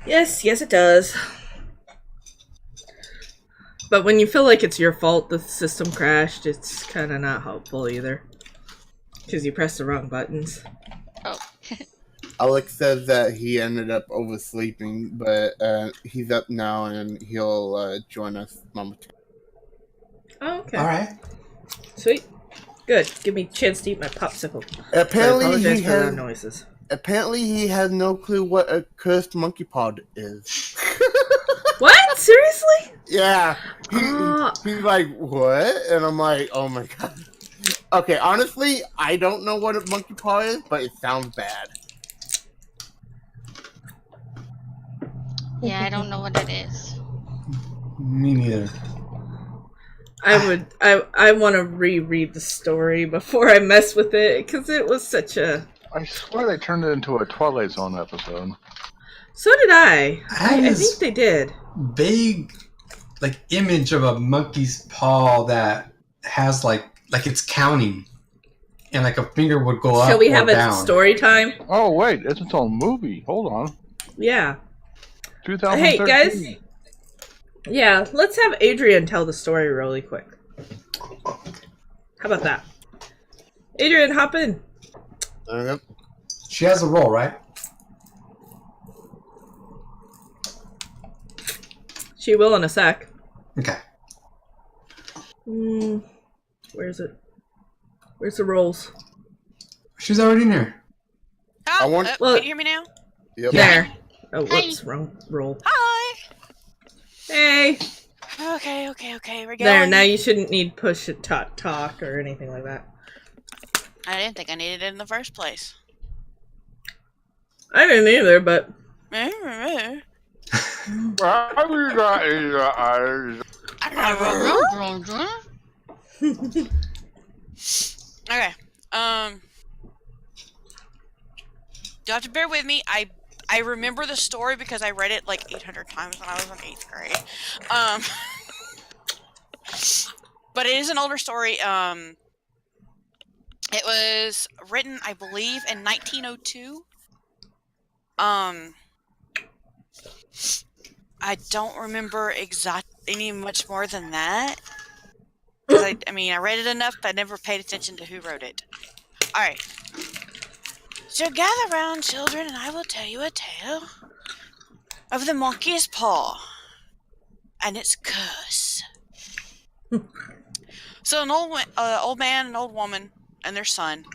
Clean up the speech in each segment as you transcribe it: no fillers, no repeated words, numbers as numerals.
Yes, yes, it does. But when you feel like it's your fault the system crashed, it's kind of not helpful either. Because you pressed the wrong buttons. Oh. Alex says that he ended up oversleeping, but he's up now and he'll join us momentarily. Oh, okay. All right. Sweet. Good. Give me a chance to eat my popsicle. Apparently, I apologize for the noises. Apparently, he has no clue what a cursed monkey pod is. What? Seriously? Yeah. He's like, what? And I'm like, oh my god. Okay, honestly, I don't know what a monkey paw is, but it sounds bad. Yeah, I don't know what it is. Me neither. I want to reread the story before I mess with it because it was such a. I swear they turned it into a Twilight Zone episode. So did I. have I this think they did. vague, like, image of a monkey's paw that has like it's counting, and like a finger would go up. Shall we or have down. a story time? Oh wait, it's its own movie. Hold on. Yeah. 2013. Hey guys. Yeah, let's have Adrian tell the story really quick. How about that? Adrian, hop in. Yep. She has a roll, right? She will in a sec. Okay. Where is it? Where's the rolls? She's already in here. Oh, Well- can you hear me now? Yep. There. Oh, Hi. whoops. Wrong roll. Hi. Hey. Okay. We're going. There, now you shouldn't need push it talk or anything like that. I didn't think I needed it in the first place. I didn't either, but Okay. You'll have to bear with me. I remember the story because I read it like 800 times when I was in 8th grade. But it is an older story. It was written, I believe, in 1902. I don't remember any much more than that. 'Cause I mean, I read it enough, but I never paid attention to who wrote it. Alright. So gather round, children, and I will tell you a tale of the monkey's paw and its curse. So an old man and old woman and their son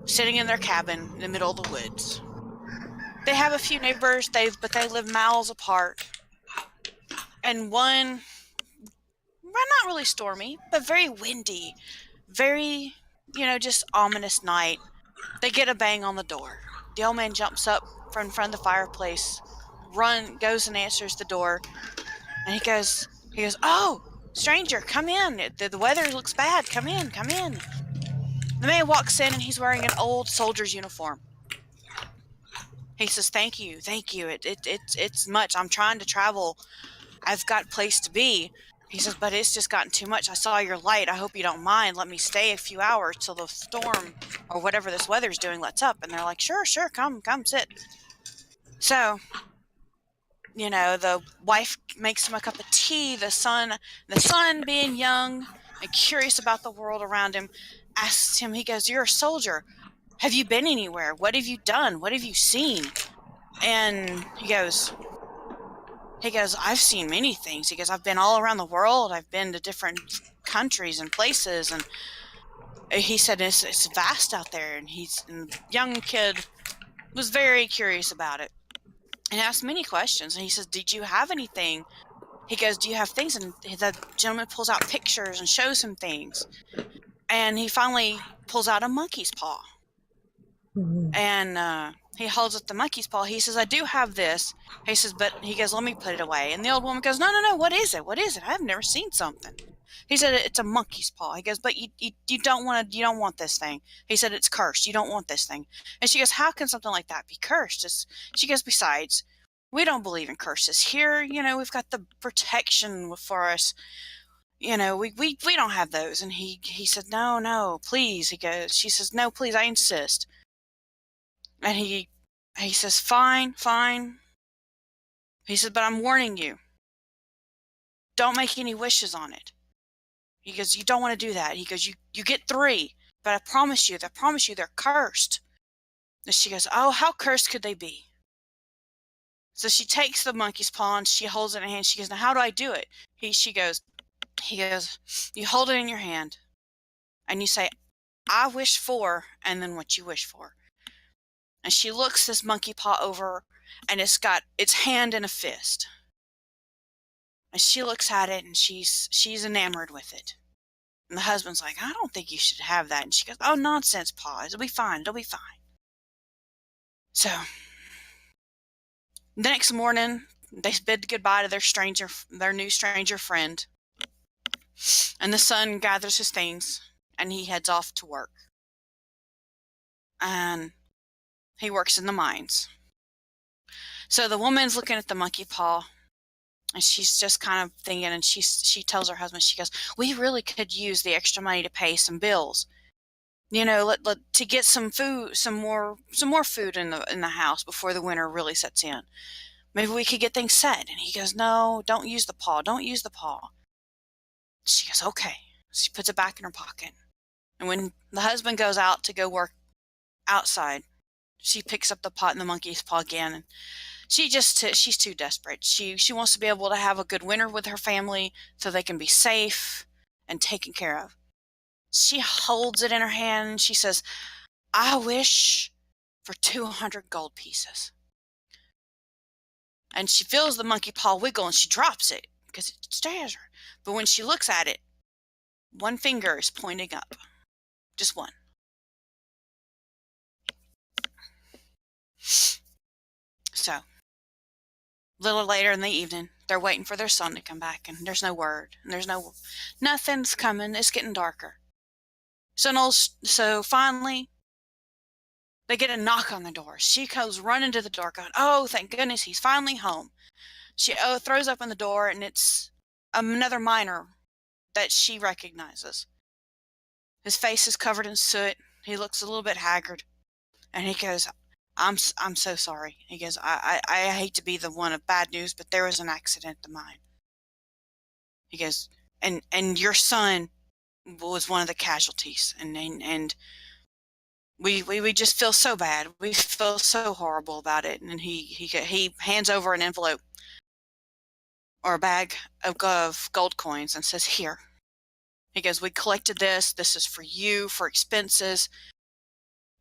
sitting in their cabin in the middle of the woods. They have a few neighbors, but they live miles apart. And one, well, not really stormy, but very windy, very, just ominous night. They get a bang on the door. The old man jumps up from in front of the fireplace, goes and answers the door, and he goes, "Oh, stranger, come in. The weather looks bad. Come in. The man walks in and he's wearing an old soldier's uniform. He says, thank you. It's much. I'm trying to travel. I've got a place to be. He says, but it's just gotten too much. I saw your light. I hope you don't mind. Let me stay a few hours till the storm or whatever this weather's doing lets up. And they're like, sure, come sit. So, the wife makes him a cup of tea. The son being young and curious about the world around him, asks him, he goes, you're a soldier. Have you been anywhere? What have you done? What have you seen? And he goes, I've seen many things. He goes, I've been all around the world. I've been to different countries and places. And he said, it's vast out there. And the young kid was very curious about it and asked many questions. And he says, did you have anything? He goes, do you have things? And the gentleman pulls out pictures and shows him things. And he finally pulls out a monkey's paw. And he holds up the monkey's paw. He says, I do have this. He says, but he goes, let me put it away. And the old woman goes, no, what is it? I've never seen something. He said, it's a monkey's paw. He goes, but you don't want this thing. He said, it's cursed. You don't want this thing. And she goes, how can something like that be cursed? She goes, besides, we don't believe in curses here. We've got the protection for us. We don't have those. And he said, no, please. She says, no, please, I insist. And he says, fine. He said, but I'm warning you. Don't make any wishes on it. He goes, you don't want to do that. He goes, you get 3, but I promise you they're cursed. And she goes, oh, how cursed could they be? So she takes the monkey's paw and she holds it in her hand. She goes, now how do I do it? He goes, you hold it in your hand and you say, I wish for, and then what you wish for. And she looks this monkey paw over and it's got its hand in a fist. And she looks at it and she's enamored with it. And the husband's like, I don't think you should have that. And she goes, oh, nonsense, Pa. It'll be fine. It'll be fine. So the next morning, they bid goodbye to their new stranger friend. And the son gathers his things and he heads off to work. And he works in the mines. So the woman's looking at the monkey paw and she's just kind of thinking, and she tells her husband, she goes, we really could use the extra money to pay some bills. You know, to get some food, some more food in the house before the winter really sets in. Maybe we could get things set. And he goes, no, don't use the paw. Don't use the paw. She goes, okay. She puts it back in her pocket. And when the husband goes out to go work outside, she picks up the pot and the monkey's paw again. And she's too desperate. She wants to be able to have a good winter with her family so they can be safe and taken care of. She holds it in her hand and she says, I wish for 200 gold pieces. And she feels the monkey paw wiggle and she drops it because it stares her. But when she looks at it, one finger is pointing up. Just one. So, a little later in the evening, they're waiting for their son to come back and there's no word. And nothing's coming. It's getting darker. So finally, they get a knock on the door. She goes running to the door going, oh, thank goodness, he's finally home. She throws open the door, and it's another miner that she recognizes. His face is covered in soot. He looks a little bit haggard. And he goes, I'm so sorry. He goes, I hate to be the one of bad news, but there was an accident at the mine. He goes, and your son was one of the casualties, and we just feel so bad. We feel so horrible about it. And he hands over an envelope or a bag of gold coins and says, here. He goes, we collected this. This is for you, for expenses.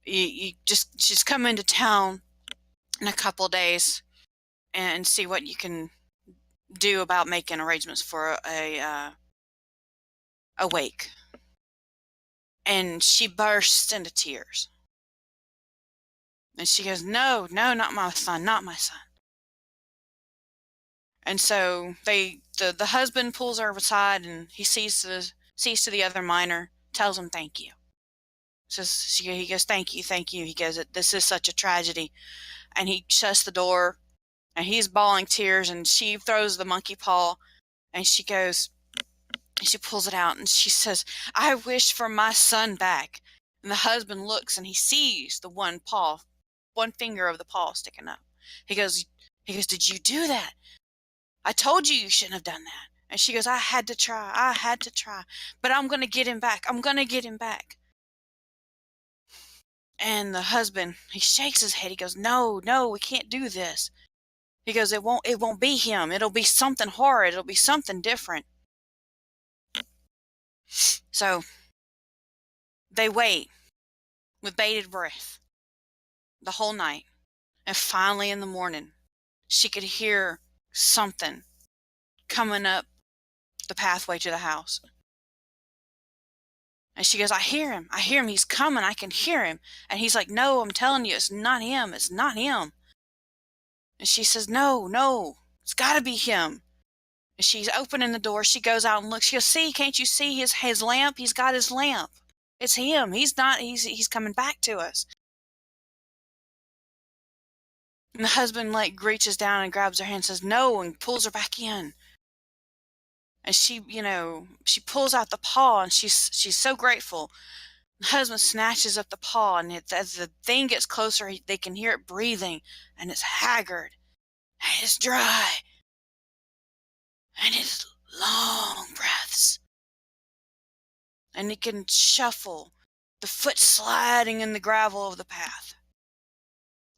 You just come into town in a couple of days and see what you can do about making arrangements for a wake. And she bursts into tears. And she goes, no, not my son, not my son. And so the husband pulls her aside and he sees to the other miner, tells him thank you. He goes, thank you. He goes, this is such a tragedy. And he shuts the door and he's bawling tears, and she throws the monkey paw and she goes, and she pulls it out and she says, I wish for my son back. And the husband looks and he sees the one finger of the paw sticking up. He goes, did you do that? I told you shouldn't have done that. And she goes, I had to try, but I'm going to get him back. And the husband, he shakes his head. He goes, no, we can't do this. He goes, it won't be him. It'll be something horrid. It'll be something different. So they wait with bated breath the whole night. And finally in the morning, she could hear something coming up the pathway to the house. And she goes, I hear him. He's coming. I can hear him. And he's like, no, I'm telling you, it's not him. And she says, no, it's got to be him. And she's opening the door. She goes out and looks. She goes, see, can't you see his lamp? He's got his lamp. It's him. He's coming back to us. And the husband reaches down and grabs her hand and says, no, and pulls her back in. And she pulls out the paw, and she's so grateful. The husband snatches up the paw, and as the thing gets closer, they can hear it breathing, and it's haggard. his dry and his long breaths. And he can shuffle, the foot sliding in the gravel of the path.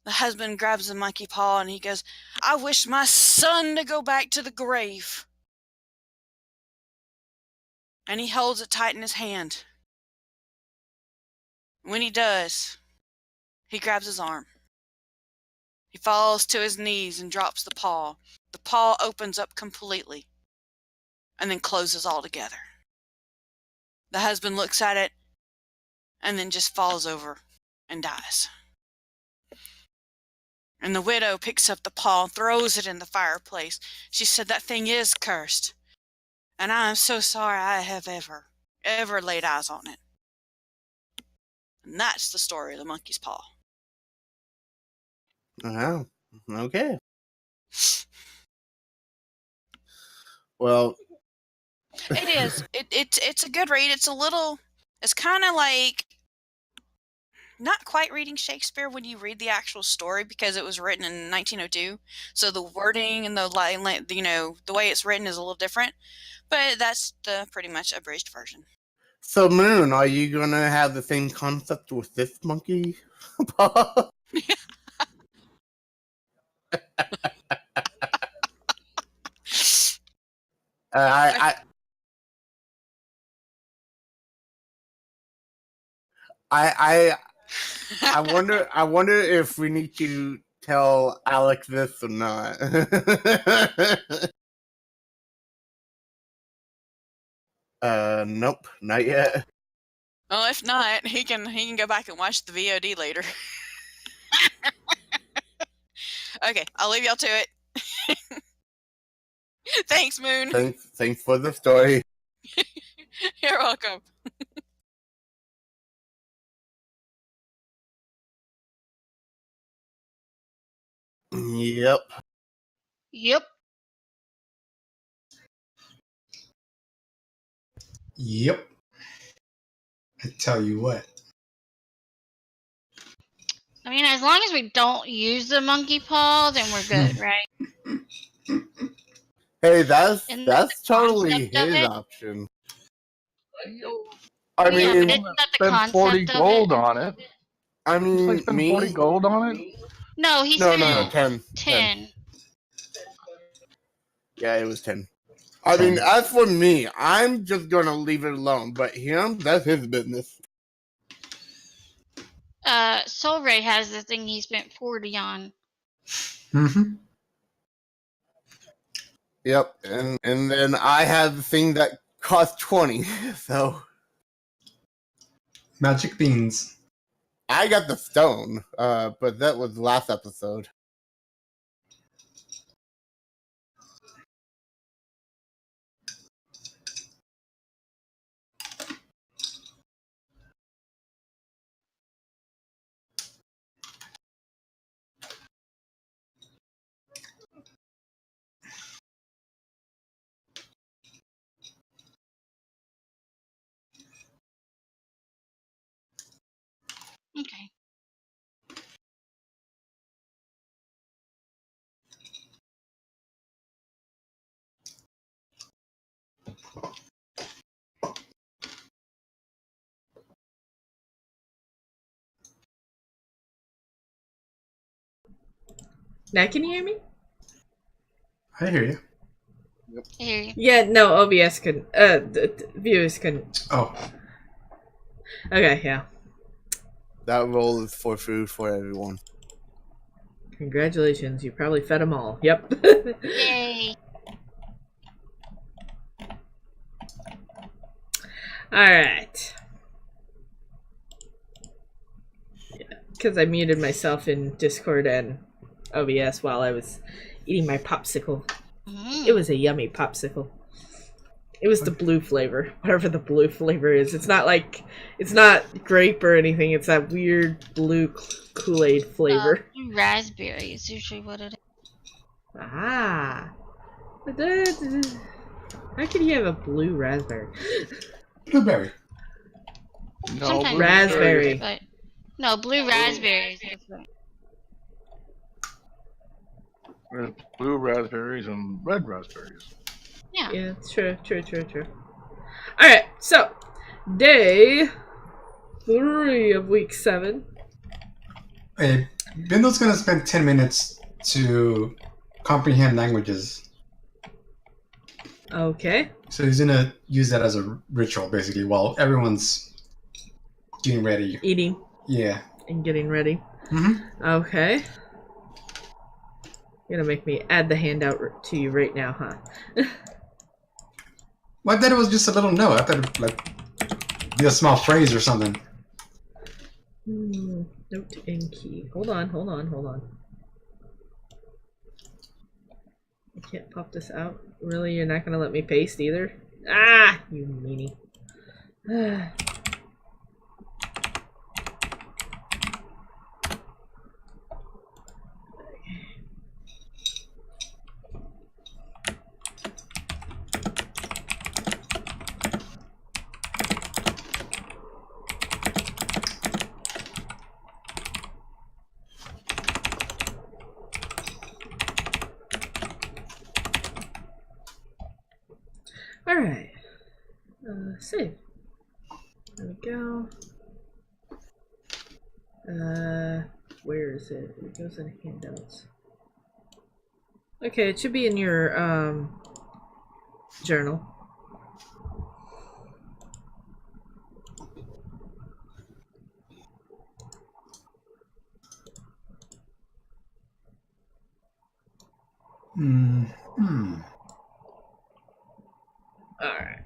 The husband grabs the monkey paw and he goes, I wish my son to go back to the grave. And he holds it tight in his hand. When he does, he grabs his arm. He falls to his knees and drops the paw. The paw opens up completely and then closes altogether. The husband looks at it and then just falls over and dies. And the widow picks up the paw and throws it in the fireplace. She said, that thing is cursed. And I am so sorry I have ever laid eyes on it. And that's the story of the monkey's paw. Oh, okay. Well, It is. It's a good read. It's kind of like not quite reading Shakespeare when you read the actual story because it was written in 1902. So the wording and the the way it's written is a little different. But that's the pretty much abridged version. so Moon, are you gonna have the same concept with this monkey paw? I wonder if we need to tell Alex this or not. Nope, not yet. Well, if not, he can go back and watch the VOD later. Okay, I'll leave y'all to it. Thanks, Moon. Thanks for the story. You're welcome. Yep. Yep. Yep. I tell you what. I mean, as long as we don't use the monkey paw, then we're good, right? Hey, Isn't that that's the totally concept of his it? option. I Yeah, but mean, isn't that the Spent 40 concept of gold it? on it. I It's like mean, spent 40 me. gold on it. No, he No, spent 10. 10. Yeah, it was 10. I mean, as for me, I'm just gonna leave it alone. But him, that's his business. Soul Ray has the thing he spent 40 on. Mm-hmm. Yep, and then I have the thing that cost 20. So Magic beans. I got the stone, but that was last episode. Okay. Now can you hear me? I hear you. I hear you. Yeah, no, OBS couldn't. Viewers couldn't. Oh, Okay, yeah. That roll is for food for everyone. Congratulations, you probably fed them all. Yep. Yay. Alright. Yeah, because I muted myself in Discord and OBS while I was eating my popsicle. It was a yummy popsicle. It was the blue flavor, whatever the blue flavor is. It's not grape or anything. It's that weird blue Kool-Aid flavor. Raspberry is usually what it is. Ah. How could you have a blue raspberry? blueberry. No, Sometimes Raspberry. But no, blue raspberry is different. There's blue raspberries and red raspberries. Yeah. Yeah, true. Alright, so day 3 of week 7. Hey, Bindle's gonna spend 10 minutes to comprehend languages. Okay. So he's gonna use that as a ritual, basically, while everyone's getting ready. Eating Yeah. and getting ready. Mm-hmm. Okay. You're gonna make me add the handout to you right now, huh? Well, I thought it was just a little note. I thought it would be a small phrase or something. Note and key. Hold on. I can't pop this out. Really? You're not gonna let me paste either? Ah! You meanie. Alright. Save. There we go. Where is it? It goes in handouts. Okay, it should be in your, journal. Alright.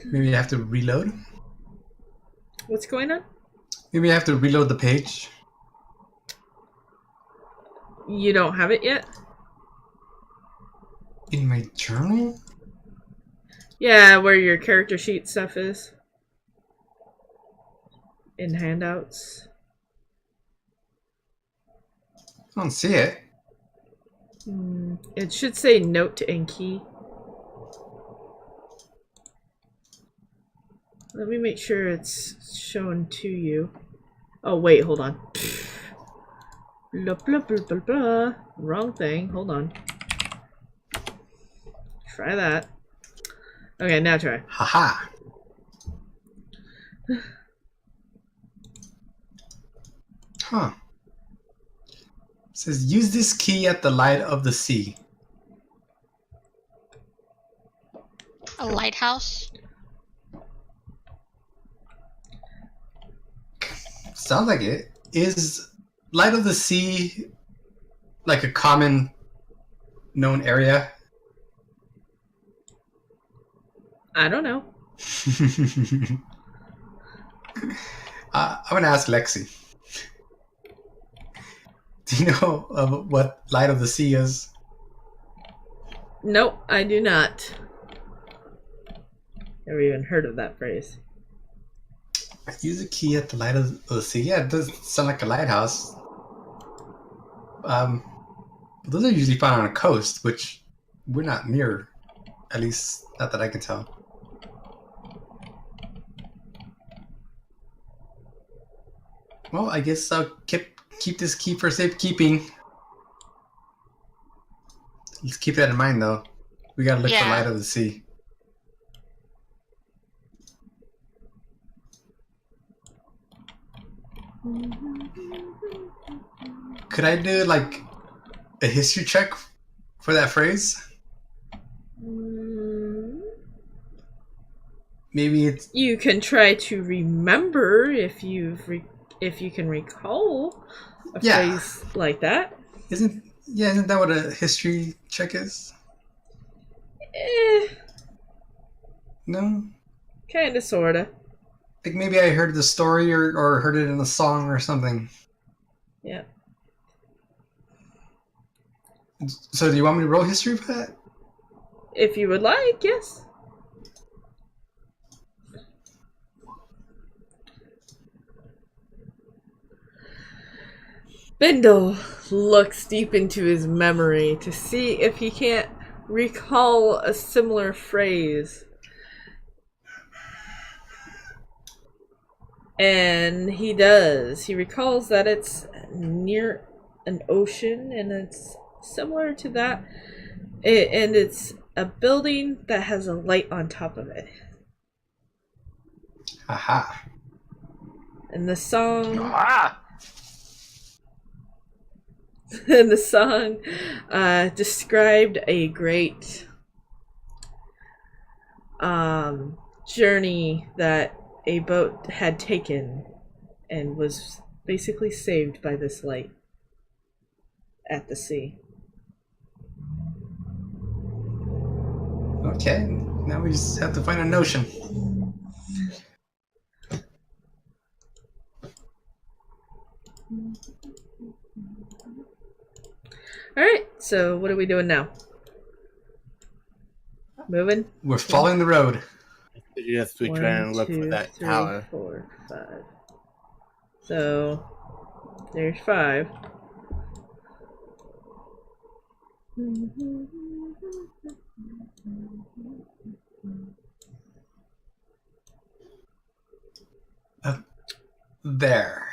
Maybe you have to reload? What's going on? Maybe you have to reload the page? You don't have it yet? In my journal? Yeah, where your character sheet stuff is. In handouts. I don't see it. It should say note and key. Let me make sure it's shown to you. Oh, wait, hold on. Blah, blah, blah, blah, blah. Wrong thing. Hold on. Try that. Okay, now try. Haha. Huh. It says use this key at the light of the sea. A lighthouse. Sounds like it. Is light of the sea like a common known area? I don't know. I'm gonna ask Lexi. Do you know what light of the sea is? Nope, I do not. Never even heard of that phrase. Use a key at the light of the sea. Yeah, it does sound like a lighthouse. Those are usually found on a coast, which we're not near. At least, not that I can tell. Well, I guess I'll keep this key for safekeeping. Let's keep that in mind, though. We gotta look for light of the sea. Could I do like a history check for that phrase? Maybe it's. You can try to remember if you can recall a phrase like that. Isn't that what a history check is? No? Kinda, sorta. Like maybe I heard the story or heard it in a song or something. Yeah. So do you want me to roll history for that? If you would like, yes. Bindle looks deep into his memory to see if he can't recall a similar phrase. And he does. He recalls that it's near an ocean, and it's similar to that. And it's a building that has a light on top of it. Aha. And the song... Ah! and the song described a great journey that a boat had taken and was basically saved by this light at the sea. Okay, now we just have to find an ocean. Alright, so what are we doing now? Moving? We're following the road. Yes, we try and look for that 3, tower. 4, 5. So there's 5. There.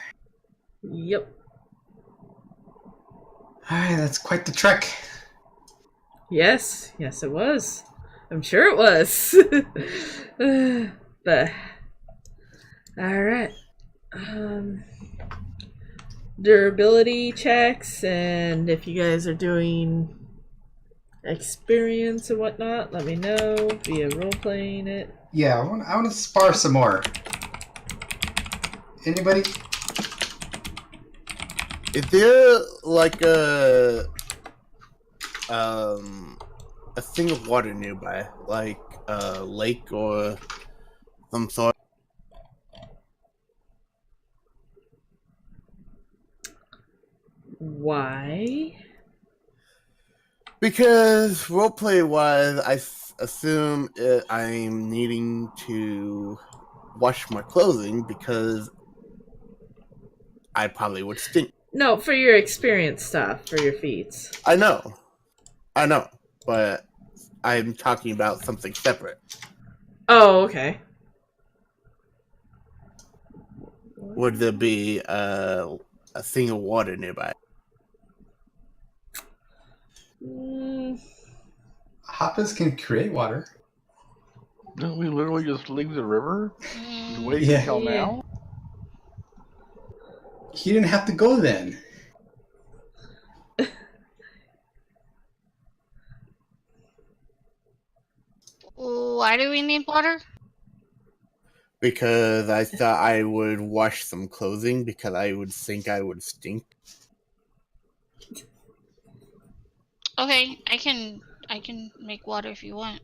Yep. Alright, that's quite the trek. Yes, it was. I'm sure it was. But alright. Durability checks, and if you guys are doing experience and whatnot, let me know via role playing it. Yeah, I want to spar some more. Anybody? Is there like a thing of water nearby, like a lake or some sort? Why? Because roleplay wise, I assume I'm needing to wash my clothing because I probably would stink. No, for your experience stuff, for your feats. I know, but I'm talking about something separate. Oh, okay. Would there be a thing of water nearby? Hoppers can create water. Didn't we literally just leave the river? The way Yeah. until now? He didn't have to go then. Why do we need water? Because I thought I would wash some clothing because I would think I would stink. Okay, I can make water if you want.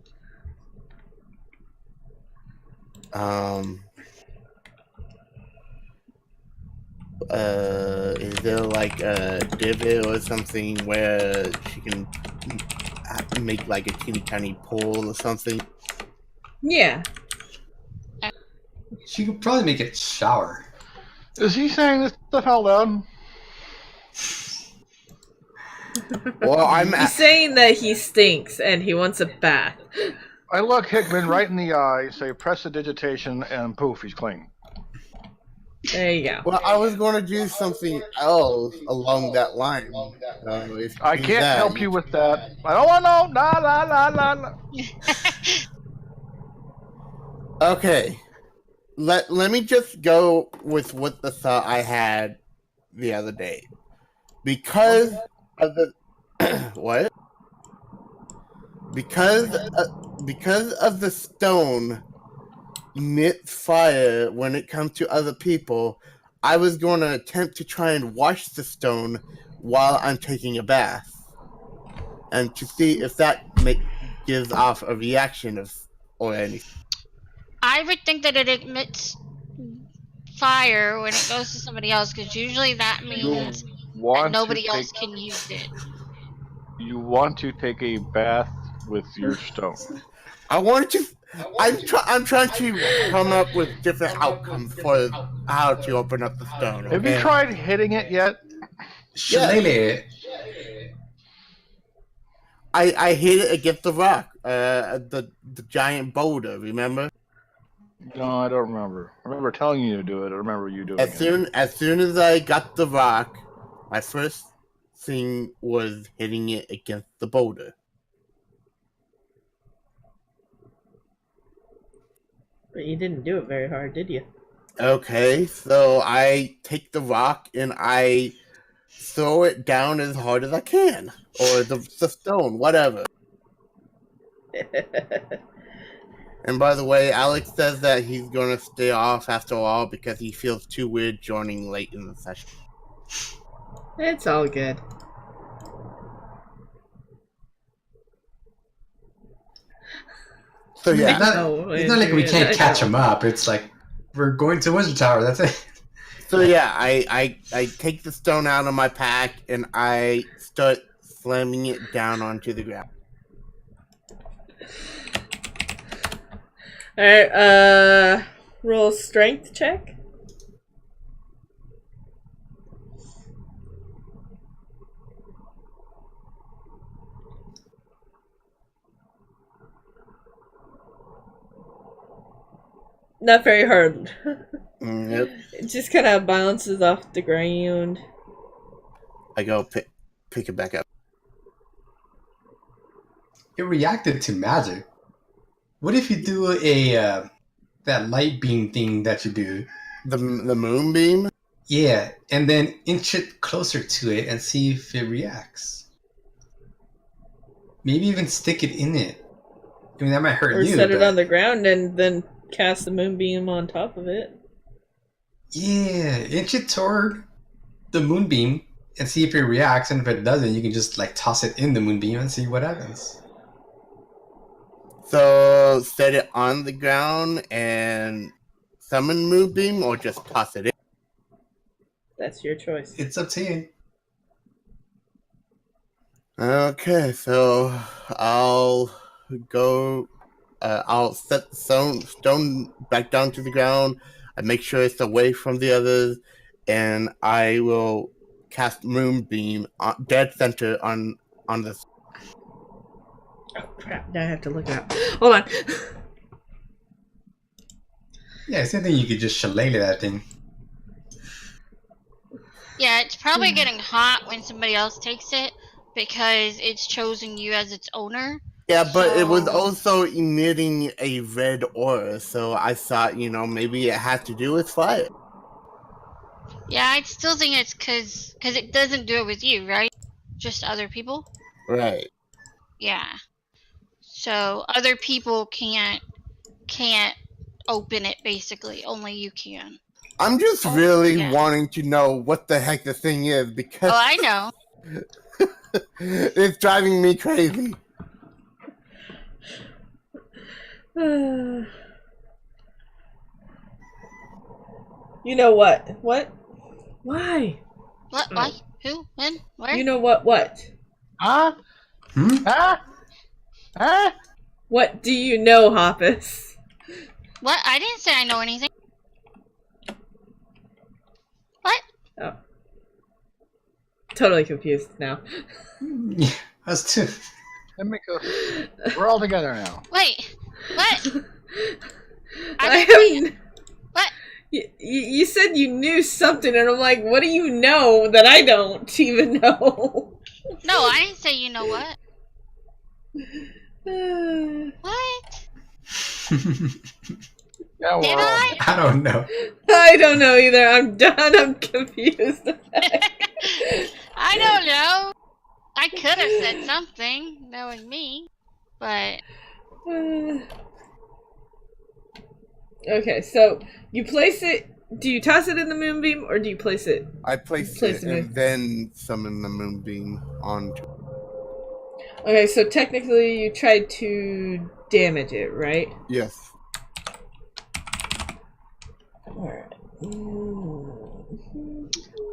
Is there like a divot or something where she can make like a teeny tiny pool or something? Yeah. She could probably make it shower. Is he saying this stuff out loud? Well, He's saying that he stinks and he wants a bath. I look Hickman right in the eye, say prestidigitation, and poof, he's clean. There you go. Well, I was going to do something else along that line. If I you do can't that, help you with that. I don't want to know. La la la la la. Okay. Let me just go with what the thought I had the other day. Because of the what? Because of the stone emits fire when it comes to other people, I was going to attempt to try and wash the stone while I'm taking a bath, and to see if that gives off a reaction or anything. I would think that it emits fire when it goes to somebody else, because usually that means that nobody else can use it. You want to take a bath with your stone. I'm trying to come up with different outcomes for how to open up the stone. Okay? Have you tried hitting it yet? Shillelagh. I hit it against the rock, the giant boulder. Remember? No, I don't remember. I remember telling you to do it. I remember you doing As soon as I got the rock, my first thing was hitting it against the boulder. But you didn't do it very hard, did you? Okay, so I take the rock and I throw it down as hard as I can. Or the stone, whatever. And by the way, Alex says that he's going to stay off after all because he feels too weird joining late in the session. It's all good. So yeah. It's not like we can't catch him up. It's like we're going to Wizard Tower. That's it. So yeah, I take the stone out of my pack and I start slamming it down onto the ground. Alright, roll strength check. Not very hard. Yep. It just kind of bounces off the ground. I go pick it back up. It reacted to magic. What if you do that light beam thing that you do? The moonbeam? Yeah, and then inch it closer to it and see if it reacts. Maybe even stick it in it. I mean, that might hurt or you. Or set it on the ground and then cast the moonbeam on top of it. Yeah, inch it toward the moonbeam and see if it reacts. And if it doesn't, you can just like toss it in the moonbeam and see what happens. So set it on the ground and summon moonbeam, or just toss it in? That's your choice. It's up to you. Okay, so I'll go. I'll set the stone back down to the ground. I make sure it's away from the others, and I will cast moonbeam dead center on this. Oh crap! Now I have to look it up. Hold on. Yeah, same thing. You could just shillelagh that thing. Yeah, it's probably getting hot when somebody else takes it because it's chosen you as its owner. Yeah, but it was also emitting a red aura, so I thought, maybe it had to do with fire. Yeah, I still think it's because it doesn't do it with you, right? Just other people? Right. Yeah. So other people can't open it, basically. Only you can. I'm just really wanting to know what the heck the thing is, because... Oh, I know. It's driving me crazy. You know what? What? Why? What? Why? Who? When? Where? You know what? What? Huh? Huh? Huh? What do you know, Hoppus? What? I didn't say I know anything. What? Oh. Totally confused now. Yeah, us too. Let me go. We're all together now. Wait. What? I haven't... What? You said you knew something, and I'm like, what do you know that I don't even know? No, I didn't say you know what. What? Yeah, Did I? I don't know. I don't know either. I'm done. I'm confused. I don't know. I could have said something, knowing me, but... Okay, so you place it. Do you toss it in the moonbeam, or do you place it? I place it and then summon the moonbeam onto it. Okay, so technically you tried to damage it, right? Yes. Alright.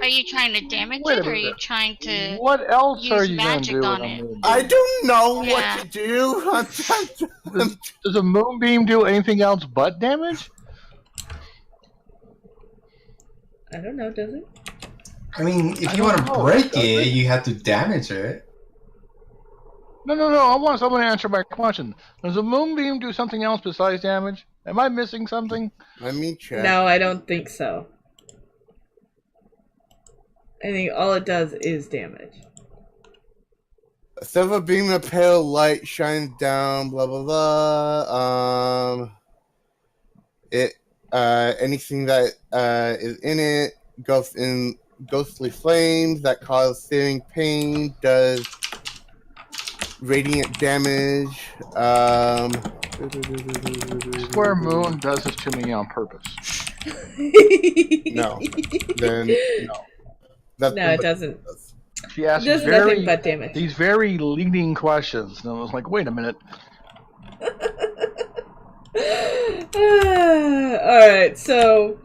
Are you trying to damage Wait a it, or are you minute. trying to What else use are you going to magic do on with a it? moonbeam? I don't know Yeah. what to do. Does a moonbeam do anything else but damage? I don't know, does it? I mean, if I you don't want to know, break does it, it? you have to damage it. No. I want someone to answer my question. Does a moonbeam do something else besides damage? Am I missing something? Let me check. No, I don't think so. I think all it does is damage. A silver beam of pale light shines down, blah blah blah. Anything that is in it goes in ghostly flames that cause searing pain, does radiant damage. Square Moon does this to me on purpose. No. Then no. That's No, it doesn't. She asked It does nothing but damage. these very leading questions, and I was like, wait a minute. Alright, so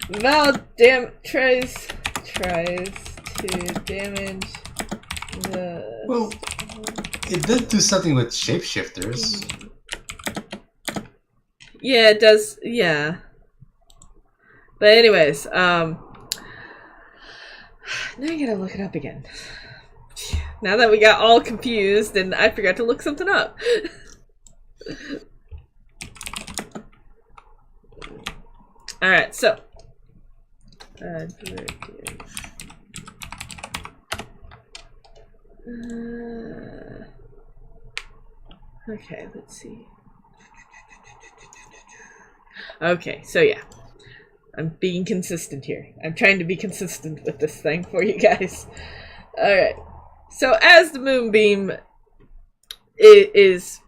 Val tries to damage the... Well, it did do something with shapeshifters. Yeah, it does, yeah. But anyways, now I gotta look it up again. Now that we got all confused and I forgot to look something up. Alright, so. Okay, let's see. Okay, so yeah. I'm being consistent here. I'm trying to be consistent with this thing for you guys. Alright. So as the moonbeam is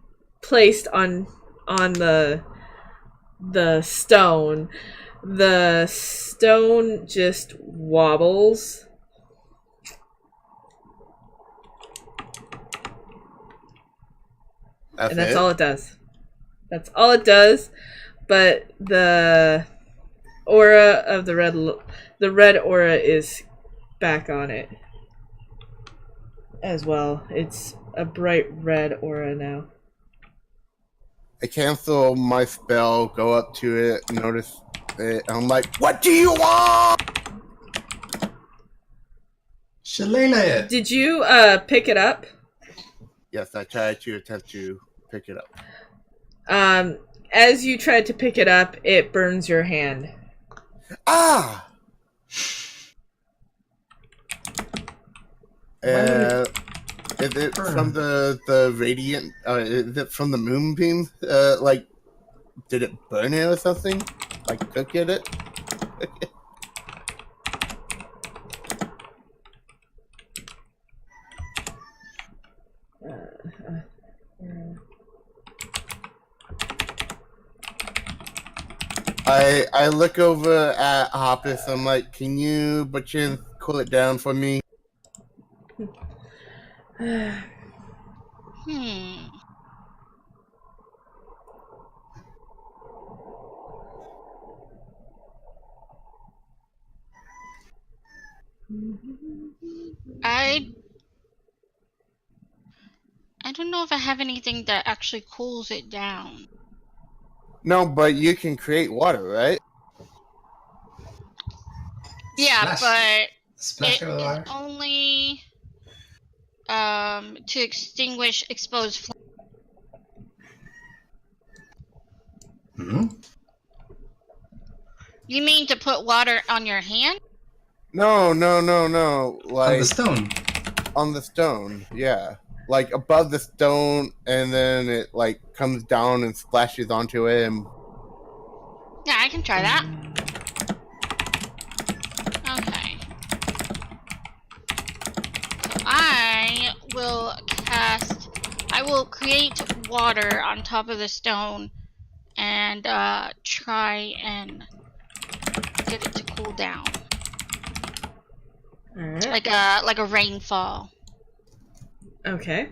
placed on the stone just wobbles. And that's all it does. That's all it does. But the aura of the red aura is back on it as well. It's a bright red aura now. I cancel my spell, go up to it, notice it, and I'm like, what do you want? Shalala it. Did you pick it up? Yes, I tried to attempt to pick it up. As you tried to pick it up, it burns your hand. Ah! Is it from the radiant? Is it from the moonbeam? Like, did it burn it or something? Like, cook it? I look over at Hoppus. I'm like, can you butcher cool it down for me? I don't know if I have anything that actually cools it down. No, but you can create water, right? Yeah, Splash but it with water. it's only to extinguish exposed flame. Hmm? You mean to put water on your hand? No. Like On the stone. On the stone, yeah. Like above the stone, and then it like comes down and splashes onto it. And... Yeah, I can try that. Okay. So I will create water on top of the stone and try and get it to cool down. Alright. Like a rainfall. Okay.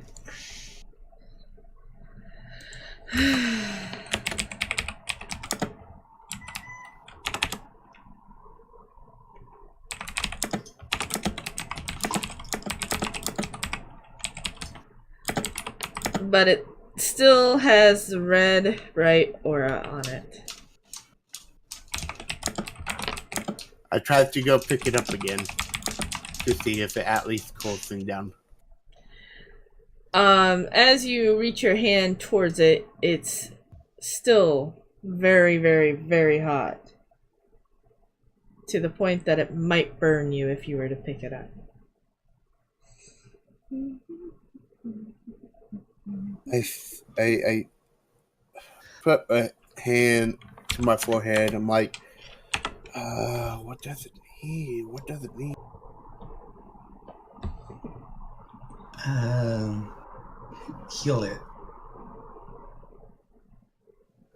But it still has the red bright aura on it. I tried to go pick it up again to see if it at least cools things down. As you reach your hand towards it, it's still very, very, very hot. To the point that it might burn you if you were to pick it up. I put a hand to my forehead. I'm like, what does it need? What does it need? Heal it.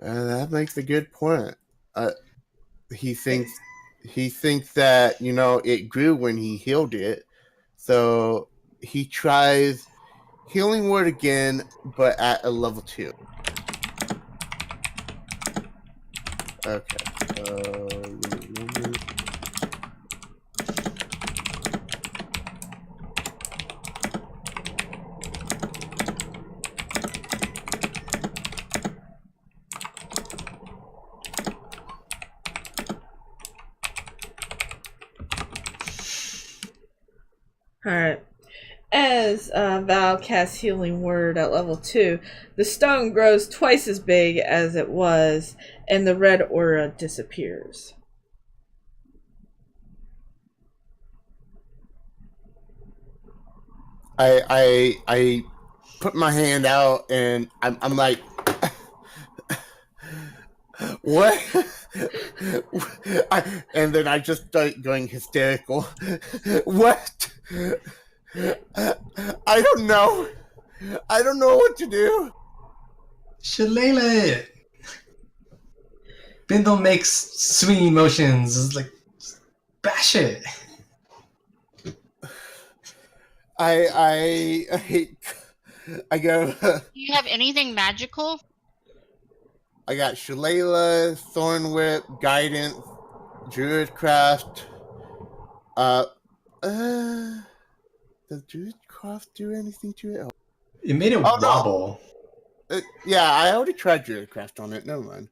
That makes a good point. He thinks that it grew when he healed it, so he tries healing word again, but at a level 2. Okay. Alright. As Val casts Healing Word at level 2, the stone grows twice as big as it was, and the red aura disappears. I put my hand out and I'm like, what? And then I just start going hysterical. What? I don't know. I don't know what to do. Shillelagh! Bindle makes swinging motions. It's like, bash it. I go. Do you have anything magical? I got Shillelagh, Thorn Whip, Guidance, Druidcraft. Does Druidcraft do anything to it? It made it wobble. No. Yeah, I already tried Druidcraft on it. Never mind.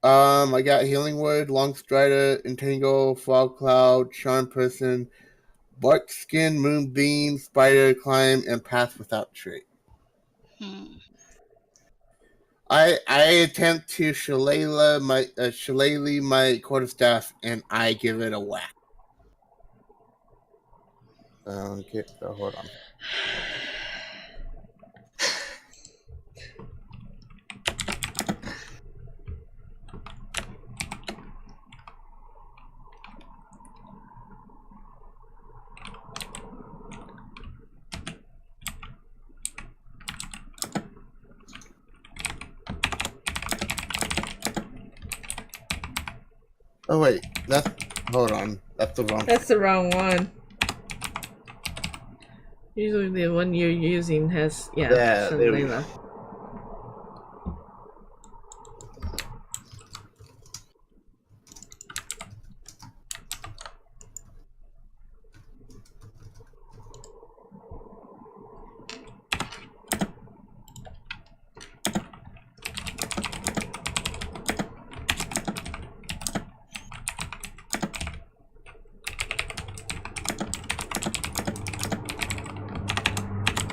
I got Healing Word, Long Strider, Entangle, Fog Cloud, Charm Person, Bark Skin, Moonbeam, Spider Climb, and Path Without Trait. I attempt to shillelagh my quarterstaff, and I give it a whack. Okay, so hold on. Oh wait, hold on. That's the wrong. That's the wrong one. Usually the one you're using has Shillelagh.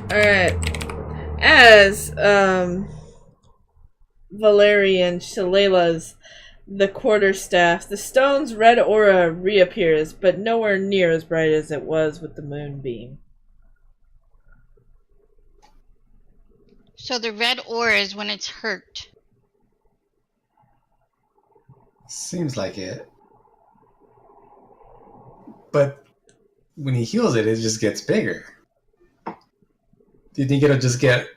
Alright. As Valerian Shillelagh's the quarterstaff, the stone's red aura reappears, but nowhere near as bright as it was with the moonbeam. So the red aura is when it's hurt. Seems like it. But when he heals it, it just gets bigger. Do you think it'll just get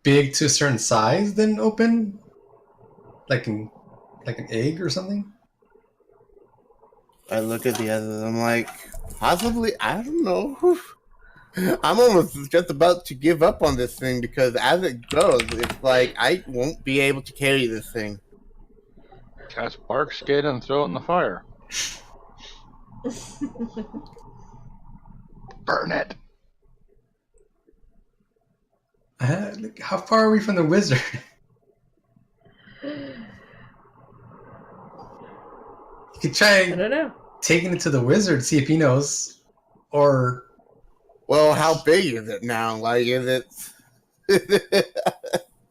big to a certain size, then open? Like an egg or something? I look at the others. I'm like, possibly. I don't know. I'm almost just about to give up on this thing because as it grows, it's like I won't be able to carry this thing. Cast bark skin and throw it in the fire. Burn it. How far are we from the wizard? You could try I don't know. taking it to the wizard, see if he knows. Or... Well, how big is it now? Like, is it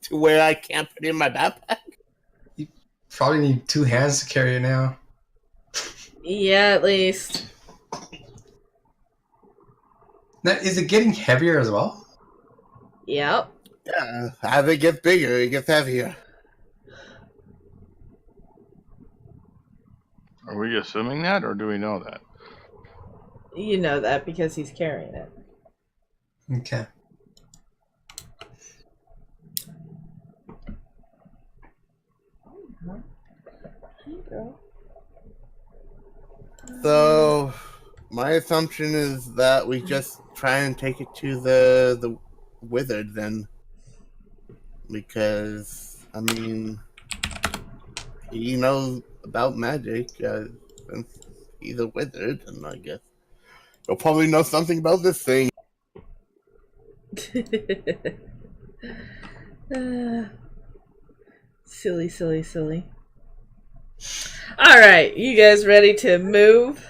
to where I can't put it in my backpack? Probably need 2 hands to carry it now. Yeah, at least. Now, is it getting heavier as well? Yep. Yeah, as it gets bigger, it gets heavier. Are we assuming that, or do we know that? You know that because he's carrying it. Okay. So, my assumption is that we just try and take it to the wizard then, because I mean, he knows about magic. Since he's a wizard, and I guess he'll probably know something about this thing. Silly, silly, silly. Alright, you guys ready to move?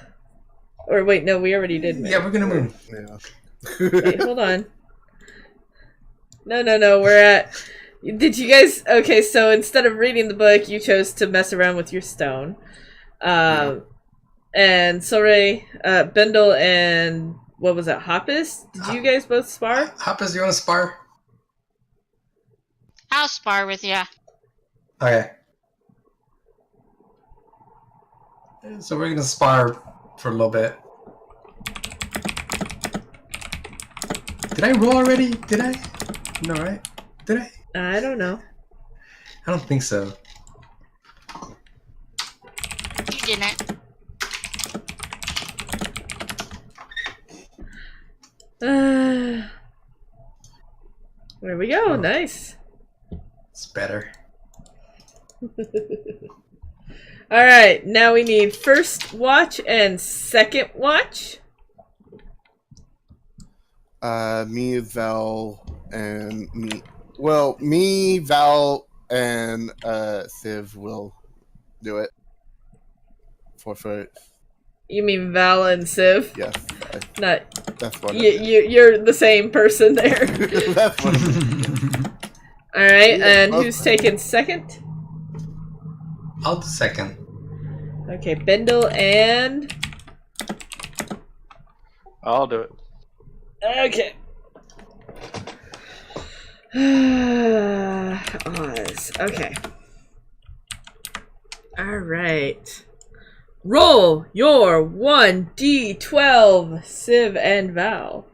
Or wait, no, we already did move. Yeah, we're gonna move. Yeah. Wait, hold on. No, we're at... Did you guys... Okay, so instead of reading the book, you chose to mess around with your stone. And Sorey, Bendel, and... What was it, Hoppus? Did you guys both spar? Hoppus, you wanna spar? I'll spar with you. Okay. So we're gonna spar for a little bit. Did I roll already? Did I? No, right? Did I? I don't know. I don't think so. You didn't. There we go. Nice. It's better. Alright, now we need first watch and second watch. Me, Val, and me. Well, me, Val, and Civ will do it for first. You mean Val and Civ? Yes, that's what. You're the same person there. That's what. Alright, Yeah, and who's taking second? I'll do second. Okay, Bendel and... I'll do it. Okay. Oz. Okay. Alright. Roll your 1d12, Civ and Val.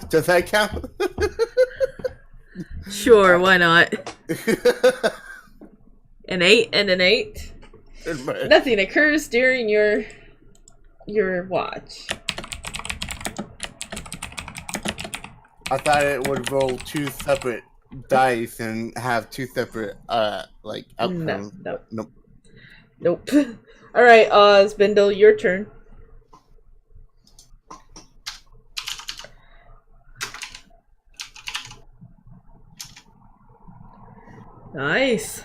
Does that count? Sure, why not? An 8 and an 8. Nothing occurs during your watch. I thought it would roll 2 separate dice and have 2 separate like outcomes. Nope. Alright, Oz, Bendel, your turn. Nice.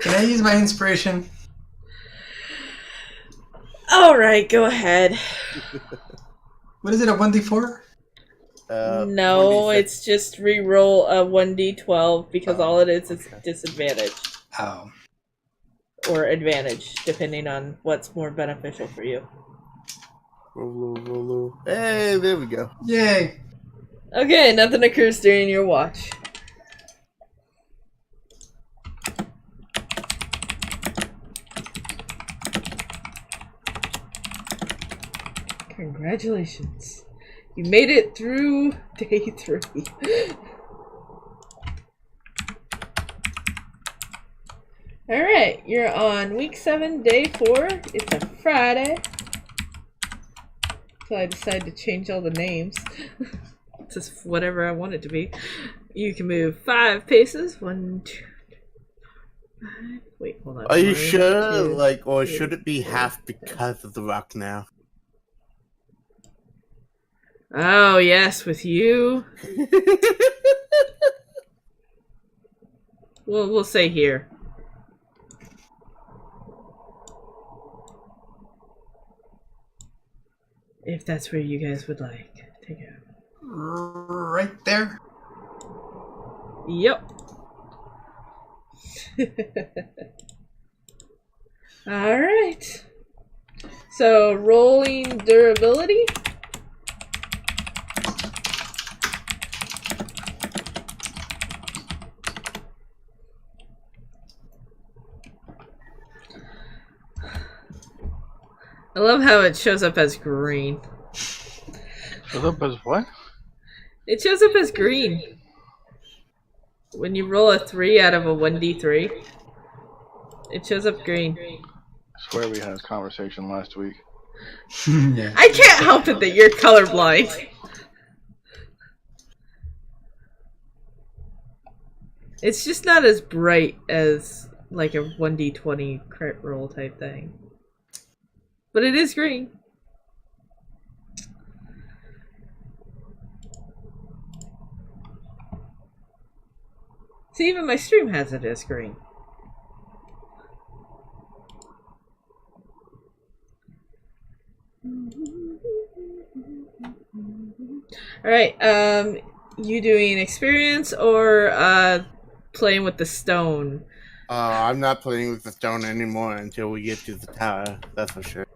Can I use my inspiration? Alright, go ahead. What is it, a 1d4? No, 1d6. it's just re-roll a 1d12 because all it is disadvantage. Oh. Or advantage, depending on what's more beneficial for you. Roll. Hey, there we go. Yay! Okay, nothing occurs during your watch. Congratulations. You made it through day 3. Alright, you're on week 7, day 4. It's a Friday. So I decided to change all the names. Just whatever I want it to be. You can move 5 paces. 1, 2, 5. Wait, hold on. Are you 1, sure? 2, Like, or 3, should it be 4, half because of the rock now? Oh, yes, with you. We'll say here. If that's where you guys would like to go. right there. Yep. Alright. So, rolling durability. I love how it shows up as green. Shows up as what? It shows up as green. When you roll a 3 out of a 1d3, it shows up green. I swear we had this conversation last week. Yeah. I can't help it that you're colorblind. It's just not as bright as like a 1d20 crit roll type thing. But it is green. See, even my stream has it as green. Alright, you doing experience or playing with the stone? I'm not playing with the stone anymore until we get to the tower, that's for sure.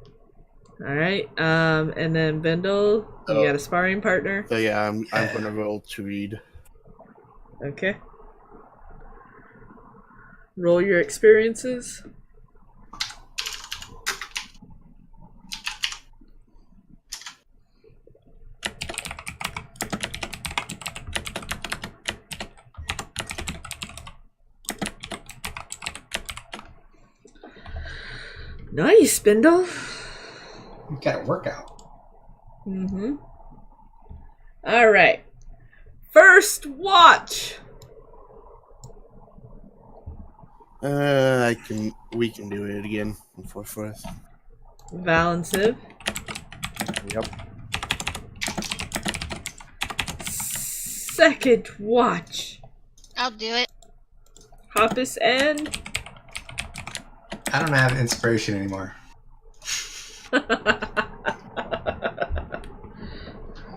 Alright, and then Bendel, you got a sparring partner? So yeah, I'm gonna roll to read. Okay. Roll your experiences. Nice, Bindle. You got a workout. Mm-hmm. Alright. First watch. We can do it again for us. Valensive. Yep. Second watch. I'll do it. Hoppus and I don't have inspiration anymore.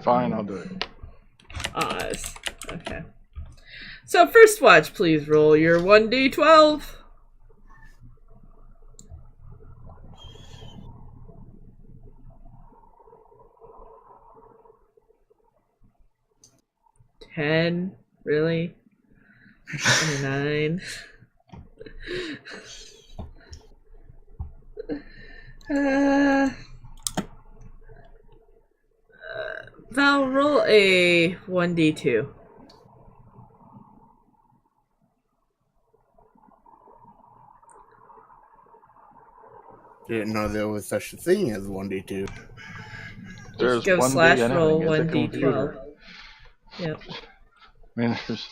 Fine, I'll do it. Oz. Okay. So first watch, please roll your 1d12. $10? Really? 29. Val, roll a 1d2. Didn't know there was such a thing as 1d2. There's Go one slash D roll anything. It's a 1d12. computer. Yep. I mean, there's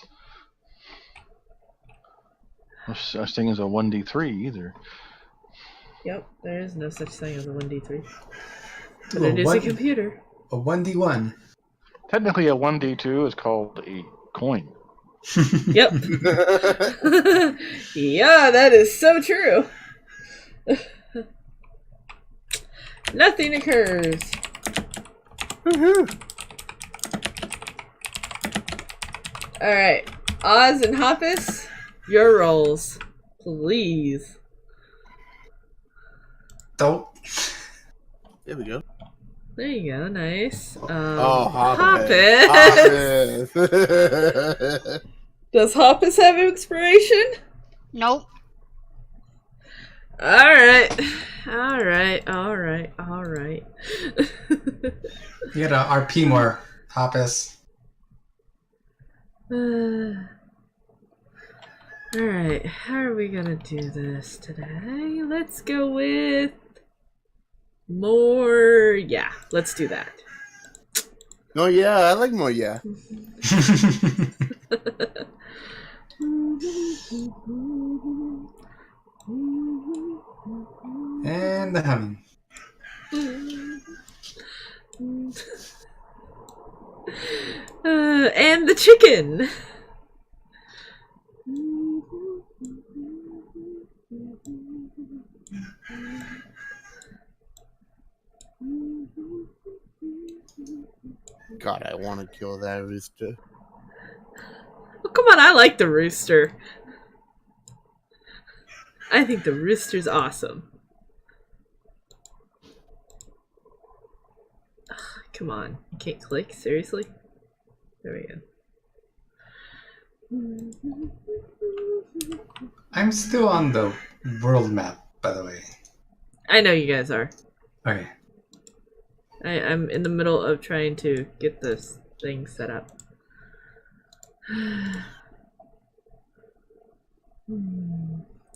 no such thing as a 1d3 either. Yep, there is no such thing as a 1d3. But Ooh, it is a computer. A 1d1. Technically, a 1d2 is called a coin. Yep. Yeah, that is so true. Nothing occurs. Woohoo! Alright, Oz and Hoppus, your rolls, please. Don't. There we go. There you go, nice. Hoppus. Hoppus. Does Hoppus have inspiration? Nope. Alright. You gotta RP more, Hoppus. Alright, how are we gonna do this today? Let's go with more. Yeah, let's do that. Oh yeah, I like more yeah. And the humming. And the chicken. God, I want to kill that rooster. Oh, come on, I like the rooster. I think the rooster's awesome. Ugh, come on, you can't click? Seriously? There we go. I'm still on the world map, by the way. I know you guys are. Okay. I'm in the middle of trying to get this thing set up.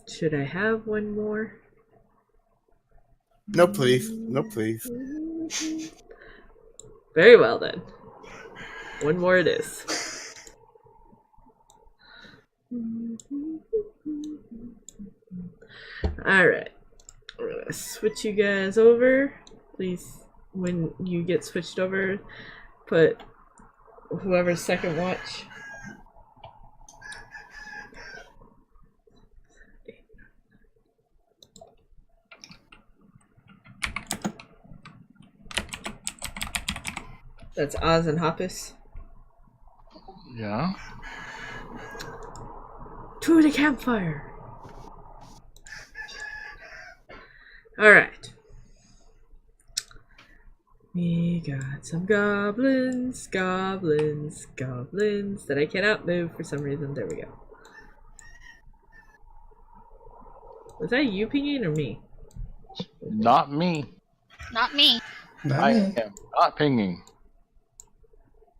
Should I have one more? No, please. No, please. Very well, then. One more it is. Alright. I'm gonna switch you guys over. Please, when you get switched over, put whoever's second watch. That's Oz and Hoppus. Yeah. To the campfire. Alright. We got some goblins that I cannot move for some reason. There we go. Was that you pinging or me? Not me. Not me. I am not pinging.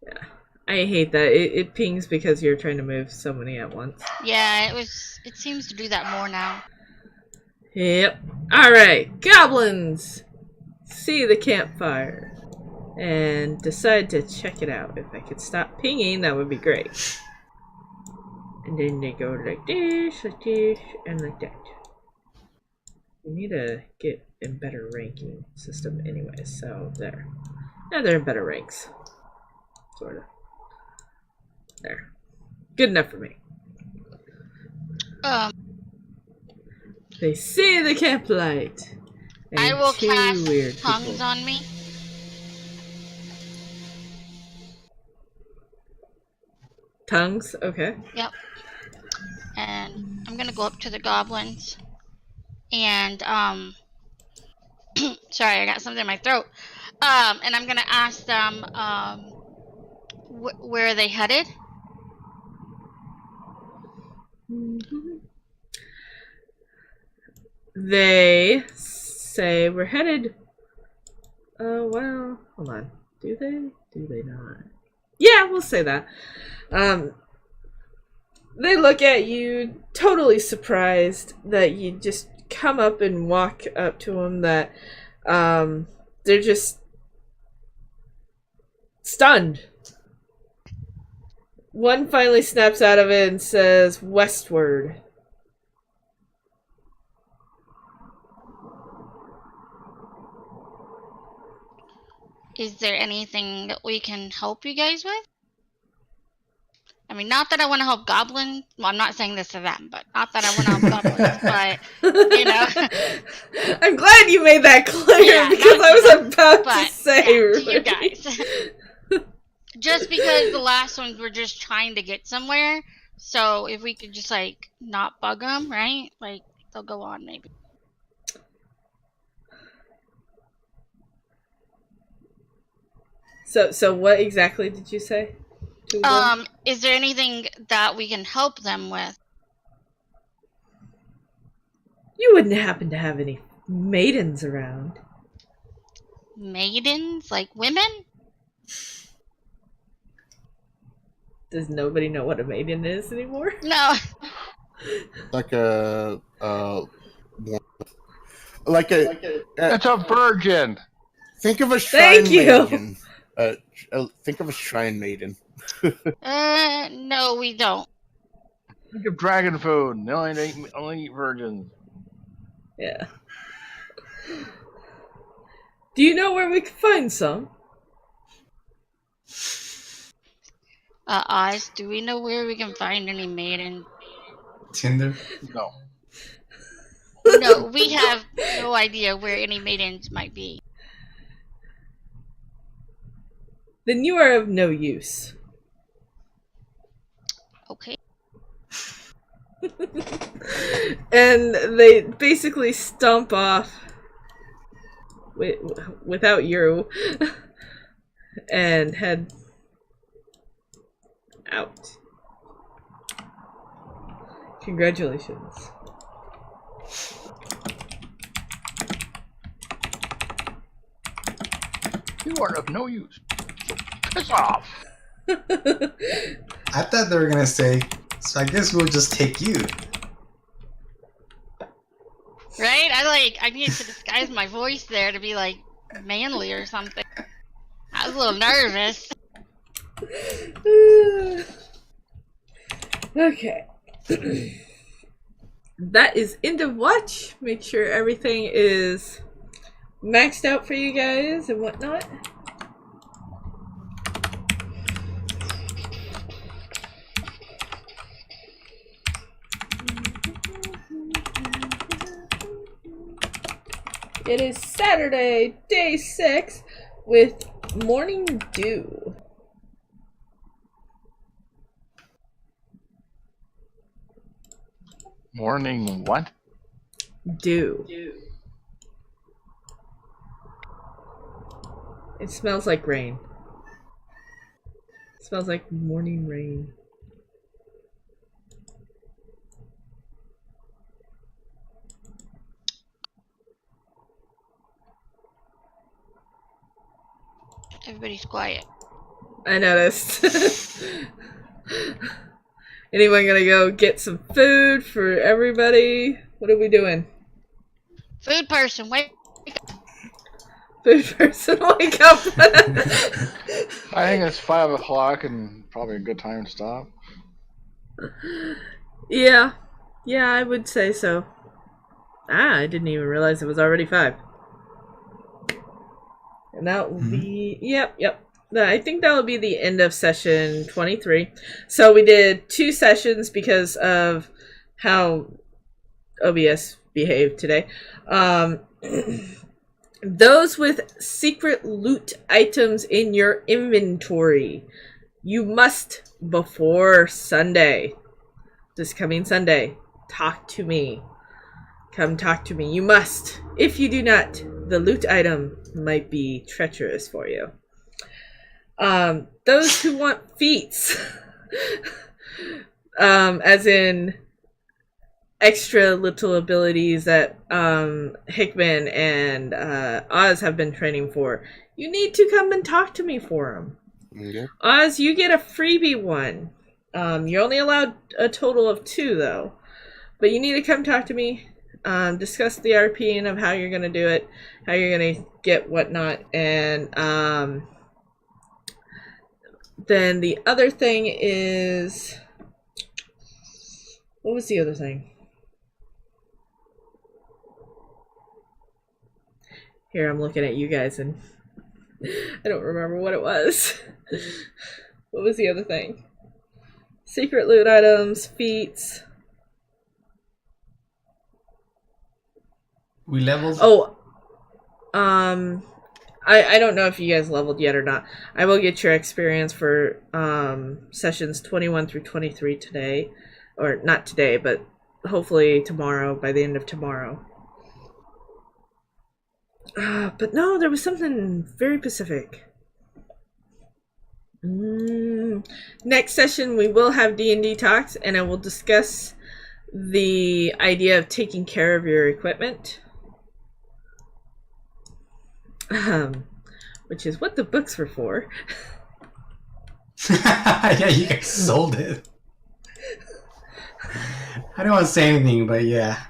Yeah. I hate that. It pings because you're trying to move so many at once. Yeah, it seems to do that more now. Yep. Alright, goblins! See the campfire. And decide to check it out. If I could stop pinging, that would be great. And then they go like this, and like that. We need to get in better ranking system anyway, so there. Now they're in better ranks. Sort of. There. Good enough for me. They see the camplight. And I will two cast weird tongues people. on me. Tongues? Okay. Yep. And I'm gonna go up to the goblins. And sorry, I got something in my throat. And I'm gonna ask them where are they headed? They say we're headed. Well, hold on. Do they? Do they not? Yeah, we'll say that. They look at you, totally surprised that you just come up and walk up to them. That they're just stunned. One finally snaps out of it and says, "Westward." Is there anything that we can help you guys with? I mean, not that I want to help goblins. Well, I'm not saying this to them, but not that I want to help goblins, but, you know. I'm glad you made that clear, Yeah, because I was about to say, to you guys. Just because the last ones were just trying to get somewhere, so if we could just, like, not bug them, right? Like, they'll go on, maybe. So what exactly did you say? To them? Is there anything that we can help them with? You wouldn't happen to have any maidens around? Maidens? Like women? Does nobody know what a maiden is anymore? No. Like It's a virgin. think of a shrine Thank you. maiden. Think of a shrine maiden. No, we don't. Think of dragon food. They only eat virgins. Yeah. Do you know where we can find some? Oz, do we know where we can find any maidens? Tinder? No. No, we have no idea where any maidens might be. then you are of no use. Okay. And they basically stomp off without you and head out. Congratulations. You are of no use. Piss off. I thought they were gonna say, so I guess we'll just take you. Right? I needed to disguise my voice there to be like manly or something. I was a little nervous. Okay. That is end of watch. Make sure everything is maxed out for you guys and whatnot. It is Saturday, day 6, with morning dew. Morning what? Dew. It smells like rain. It smells like morning rain. Everybody's quiet. I noticed. Anyone gonna go get some food for everybody? What are we doing? Food person, wait. Food person, wake up! I think it's 5 o'clock and probably a good time to stop. Yeah, I would say so. I didn't even realize it was already 5. And that will be, yep. I think that will be the end of session 23. So we did 2 sessions because of how OBS behaved today. Those with secret loot items in your inventory, you must, before Sunday, this coming Sunday, talk to me. Come talk to me. You must. If you do not, the loot item might be treacherous for you. Those who want feats, as in extra little abilities that Hickman and Oz have been training for, you need to come and talk to me for them. Okay. Oz, you get a freebie one. You're only allowed a total of 2, though. But you need to come talk to me. Discuss the RPing of how you're going to do it, how you're going to get whatnot, and then the other thing is, what was the other thing? Here, I'm looking at you guys and I don't remember what it was. What was the other thing? Secret loot items, feats. We leveled. Oh, I don't know if you guys leveled yet or not. I will get your experience for sessions 21 through 23 today, or not today, but hopefully tomorrow, by the end of tomorrow. But no, there was something very specific. Next session we will have D&D talks, and I will discuss the idea of taking care of your equipment. Which is what the books were for. Yeah, you guys sold it. I don't want to say anything, but yeah.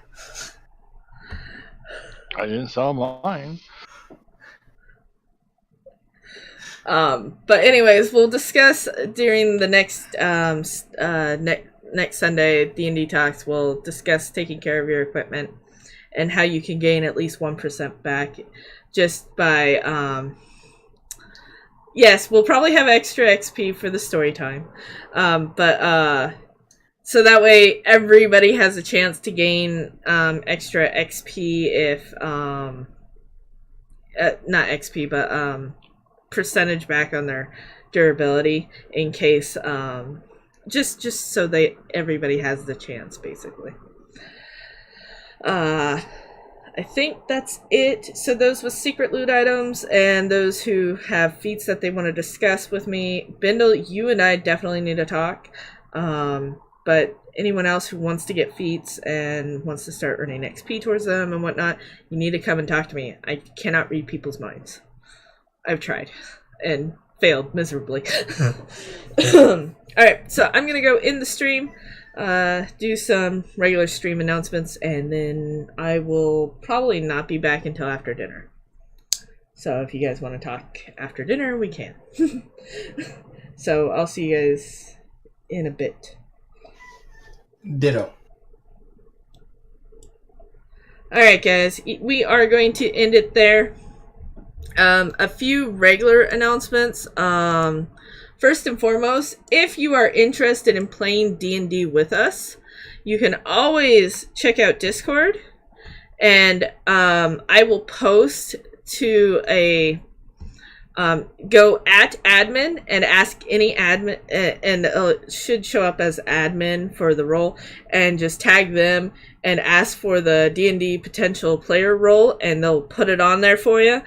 I didn't sell mine. But anyways, we'll discuss during the next next Sunday D&D talks. We'll discuss taking care of your equipment and how you can gain at least 1% back just by yes, we'll probably have extra XP for the story time, but so that way everybody has a chance to gain extra XP if not XP, but percentage back on their durability in case, just so everybody has the chance, basically. I think that's it. So those with secret loot items and those who have feats that they want to discuss with me. Bindle, you and I definitely need to talk. But anyone else who wants to get feats and wants to start earning XP towards them and whatnot, you need to come and talk to me. I cannot read people's minds. I've tried and failed miserably. Alright, so I'm going to go in the stream. Do some regular stream announcements, and then I will probably not be back until after dinner. So if you guys want to talk after dinner, we can. So I'll see you guys in a bit. Ditto. Alright guys, we are going to end it there. A few regular announcements. First and foremost, if you are interested in playing D&D with us, you can always check out Discord, and I will post to a go at admin and ask any admin, and it should show up as admin for the role, and just tag them and ask for the D&D potential player role, and they'll put it on there for you.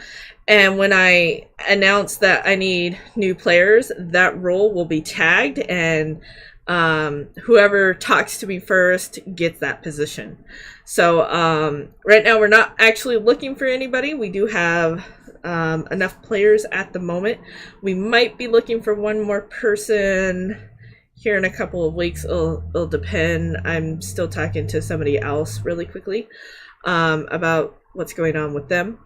And when I announce that I need new players, that role will be tagged, and whoever talks to me first gets that position. So right now we're not actually looking for anybody. We do have enough players at the moment. We might be looking for one more person here in a couple of weeks. It'll depend. I'm still talking to somebody else really quickly about what's going on with them.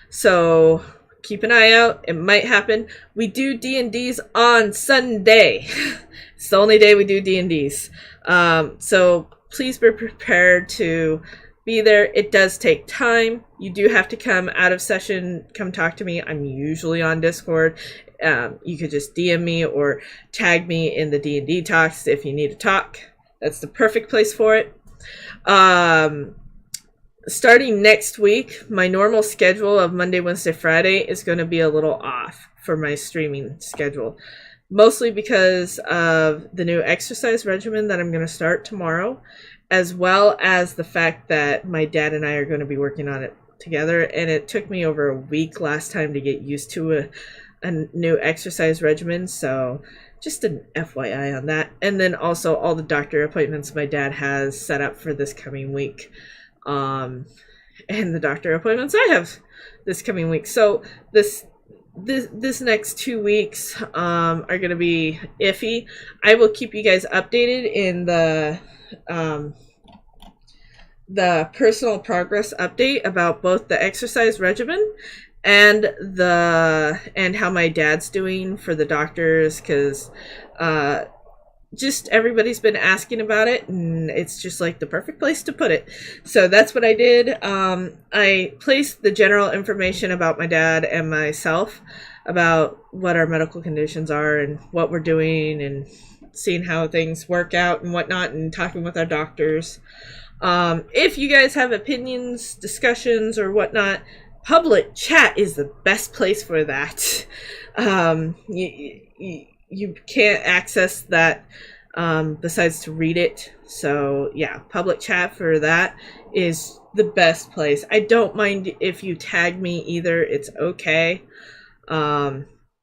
So keep an eye out. It might happen. We do D&Ds on Sunday. It's the only day we do D&Ds. So please be prepared to be there. It does take time. You do have to come out of session, come talk to me. I'm usually on Discord. You could just DM me or tag me in the D&D talks if you need to talk. That's the perfect place for it. Starting next week, my normal schedule of Monday, Wednesday, Friday is going to be a little off for my streaming schedule. Mostly because of the new exercise regimen that I'm going to start tomorrow, as well as the fact that my dad and I are going to be working on it together. And it took me over a week last time to get used to a new exercise regimen. So just an FYI on that. And then also all the doctor appointments my dad has set up for this coming week. And the doctor appointments I have this coming week. So this next 2 weeks are going to be iffy. I will keep you guys updated in the personal progress update about both the exercise regimen and how my dad's doing for the doctors, because just everybody's been asking about it, and it's just like the perfect place to put it. So that's what I did. I placed the general information about my dad and myself about what our medical conditions are and what we're doing and seeing how things work out and whatnot, and talking with our doctors. If you guys have opinions, discussions, or whatnot, public chat is the best place for that. You can't access that besides to read it. So yeah, public chat for that is the best place. I don't mind if you tag me either. It's okay.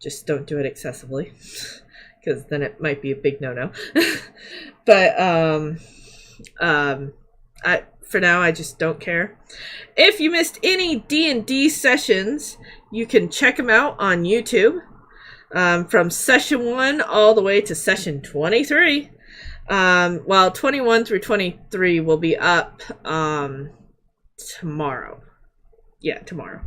Just don't do it excessively, because then it might be a big no-no. But for now, I just don't care. If you missed any D&D sessions, you can check them out on YouTube. From session 1 all the way to session 23. While 21 through 23 will be up tomorrow. Yeah, tomorrow.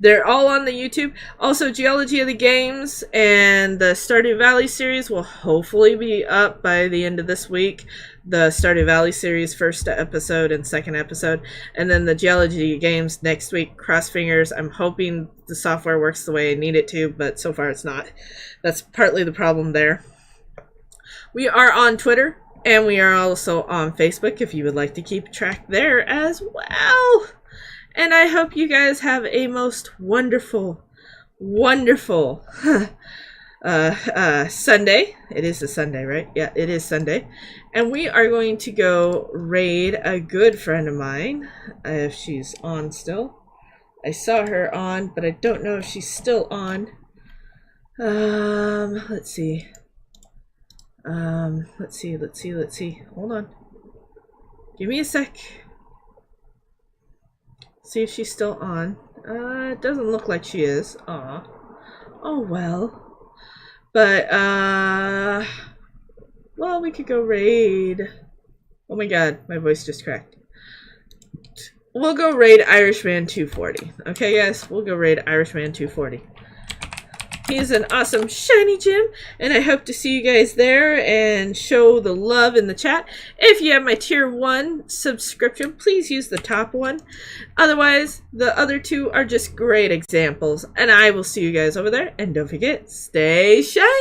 They're all on the YouTube. Also, Geology of the Games and the Stardew Valley series will hopefully be up by the end of this week. The Stardew Valley series first episode and second episode. And then the Geology Games next week. Cross fingers. I'm hoping the software works the way I need it to, but so far it's not. That's partly the problem there. We are on Twitter, and we are also on Facebook if you would like to keep track there as well. And I hope you guys have a most wonderful, wonderful Sunday. It is a Sunday, right? Yeah, it is Sunday. And we are going to go raid a good friend of mine, if she's on still. I saw her on, but I don't know if she's still on. Let's see. Let's see. Hold on. Give me a sec. See if she's still on. It doesn't look like she is. Aw. Oh well. But, well, we could go raid. Oh my god, my voice just cracked. We'll go raid Irishman 240. Okay, guys? We'll go raid Irishman 240. He's an awesome shiny gem, and I hope to see you guys there and show the love in the chat. If you have my tier 1 subscription, please use the top one. Otherwise, the other two are just great examples, and I will see you guys over there. And don't forget, stay shiny!